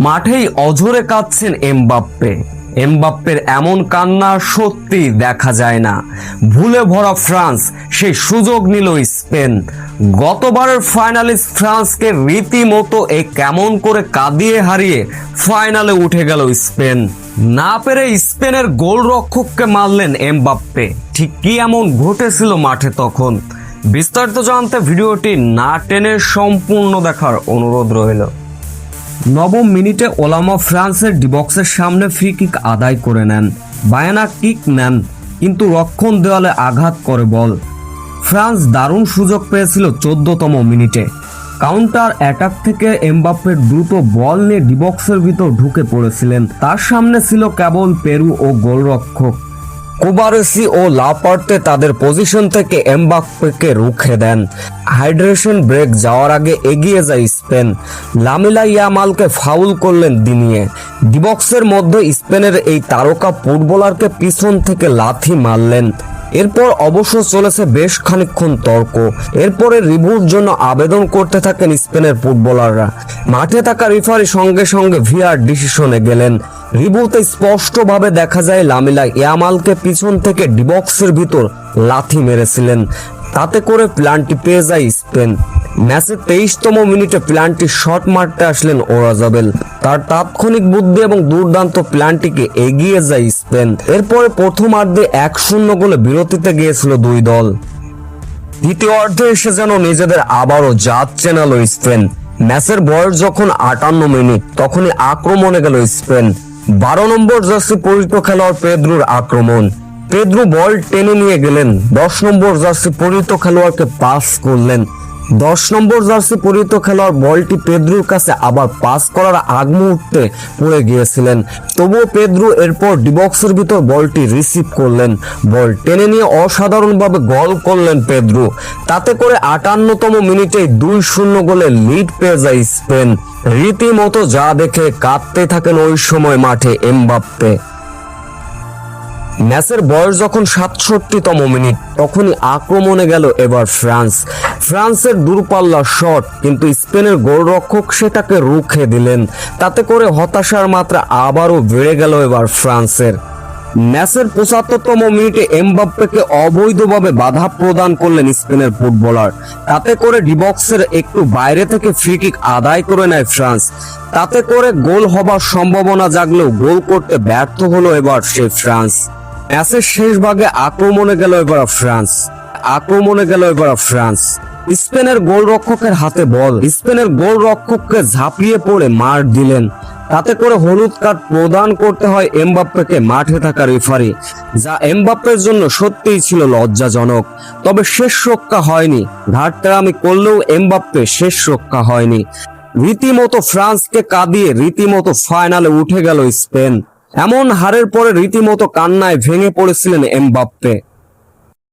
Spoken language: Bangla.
মাঠেই অঝরে কাঁদছেন এমবাপ্পে। এমবাপ্পের এমন কান্না সত্যি দেখা যায় না। ভুলে ভরা ফ্রান্স, সেই সুযোগ নিল স্পেন। গতবারের ফাইনালিস্ট ফ্রান্সকে রীতিমতো কেমন করে কাঁদিয়ে হারিয়ে ফাইনালে উঠে গেল স্পেন। না পেরে স্পেনের গোলরক্ষককে মারলেন এমবাপ্পে। ঠিক কি এমন ঘটেছিল মাঠে তখন? বিস্তারিত জানতে ভিডিওটি না টেনে সম্পূর্ণ দেখার অনুরোধ রইল। নবম মিনিটে ওলামা ফ্রান্সের ডিবক্সের সামনে ফ্রি কিক আদায় করে নেন। বায়ানা কিক নেন, কিন্তু রক্ষণ দেওয়ালে আঘাত করে বল। ফ্রান্স দারুণ সুযোগ পেয়েছিল 14তম মিনিটে। কাউন্টার অ্যাটাক থেকে এমবাপ্পের দ্রুত বল নিয়ে ডিবক্সের ভিতর ঢুকে পড়েছিলেন। তার সামনে ছিল কেবল পেরু ও গোলরক্ষক কুবারেসি ও লাপার্তে। তাদের পজিশন থেকে এমবাপ্পেকে রুখে দেন। হাইড্রেশন ব্রেক যাওয়ার আগে এগিয়ে যায় স্পেন। লামিলা ইয়ামালকে ফাউল করলেন দিনিয়ে। ডিবক্সের মধ্যে স্পেনের এই তারকা ফুটবলারকে পিছন থেকে লাথি মারলেন। এরপর অবশ্য চলেছে বেশ খানিকক্ষণ তর্ক। এরপরে রিভিউর জন্য আবেদন করতে থাকেন স্পেনের ফুটবলাররা। মাঠে থাকা রেফারি সঙ্গে সঙ্গে ভিআর ডিসিশনে গেলেন। রিভিউতে স্পষ্টভাবে দেখা যায় লামিলা ইয়ামালকে পিছন থেকে ডিবক্সের ভিতর লাথি মেরেছিলেন। তাতে করে প্ল্যানটি পেয়ে যায় স্পেন। ম্যাচের 23তম মিনিটে প্ল্যানটি শট মারতে আসলেন ওরাজাবেল। তার তাৎক্ষণিক বুদ্ধি এবং দুর্দান্ত প্ল্যানটিকে এগিয়ে যায় স্পেন। এরপরে প্রথমার্ধে 1-0 গোলে বিরতিতে গিয়েছিল দুই দল। দ্বিতীয় অর্ধে এসে যেন নিজেদের আবারও জাত চেনালো স্পেন। ম্যাচের বয়স যখন 58 মিনিট, তখনই আক্রমণে গেল স্পেন। 12 নম্বর জার্সি পরিহিত খেলোয়াড় পেদ্রুর আক্রমণ। পেদ্রু বল টেনে নিয়ে গেলেন। 10 নম্বর জার্সি পরিহিত খেলোয়াড়কে পাস করলেন। 10 নম্বর জার্সি পরিহিত খেলোয়াড় বলটি পেদ্রুর কাছে আবার পাস করার আগ মুহূর্তে পড়ে গিয়েছিলেন। তবুও পেদ্রু এরপর ডিবক্সের ভিতর বলটি রিসিভ করলেন। বল টেনে নিয়ে অসাধারণভাবে গোল করলেন পেদ্রু। তাতে করে 58তম মিনিটেই 2-0 গোলে লিড পেয়ে যায় স্পেন। রীতিমতো যা দেখে কাঁদতে থাকেন ওই সময় মাঠে এমবাপ্পে। ম্যাচের বয়স যখন 67তম মিনিট, তখনই আক্রমণে গেল এবার ফ্রান্সের দূরপাল্লা শট, কিন্তু স্পেনের গোলরক্ষক সেটাকে রুখে দিলেন। তাতে করে হতাশার মাত্রা আবারও বেড়ে গেল এবার ফ্রান্সের। ম্যাচের 75তম মিনিটে এমবাপ্পেকে অবৈধভাবে বাধা প্রদান করলেন স্পেনের ফুটবলার। তাতে করে ডিবক্সের একটু বাইরে থেকে ফ্রি কিক আদায় করে নেয় ফ্রান্স। তাতে করে গোল হবার সম্ভাবনা জাগলেও গোল করতে ব্যর্থ হলো এবার সেই ফ্রান্স। ম্যাচের শেষ ভাগে আক্রমণে গেল এবার ফ্রান্স। স্পেনের গোলরক্ষকের হাতে বল। স্পেনের গোলরক্ষককে ঝাঁপিয়ে পড়ে মার দিলেন। তাতে করে হলুদ কার্ড প্রদান করতে হয় এমবাপ্পেকে মাঠে থাকা রেফারি, যা এমবাপ্পের জন্য সত্যিই ছিল লজ্জাজনক। তবে শেষ রক্ষা হয়নি। ঘাটতেরামি করলেও এমবাপ্পে শেষ রক্ষা হয়নি। রীতিমতো ফ্রান্সকে কাঁদিয়ে রীতিমতো ফাইনালে উঠে গেল স্পেন। এমন হারের পরে রীতিমতো কান্নায় ভেঙে পড়েছিলেন এমবাপ্পে।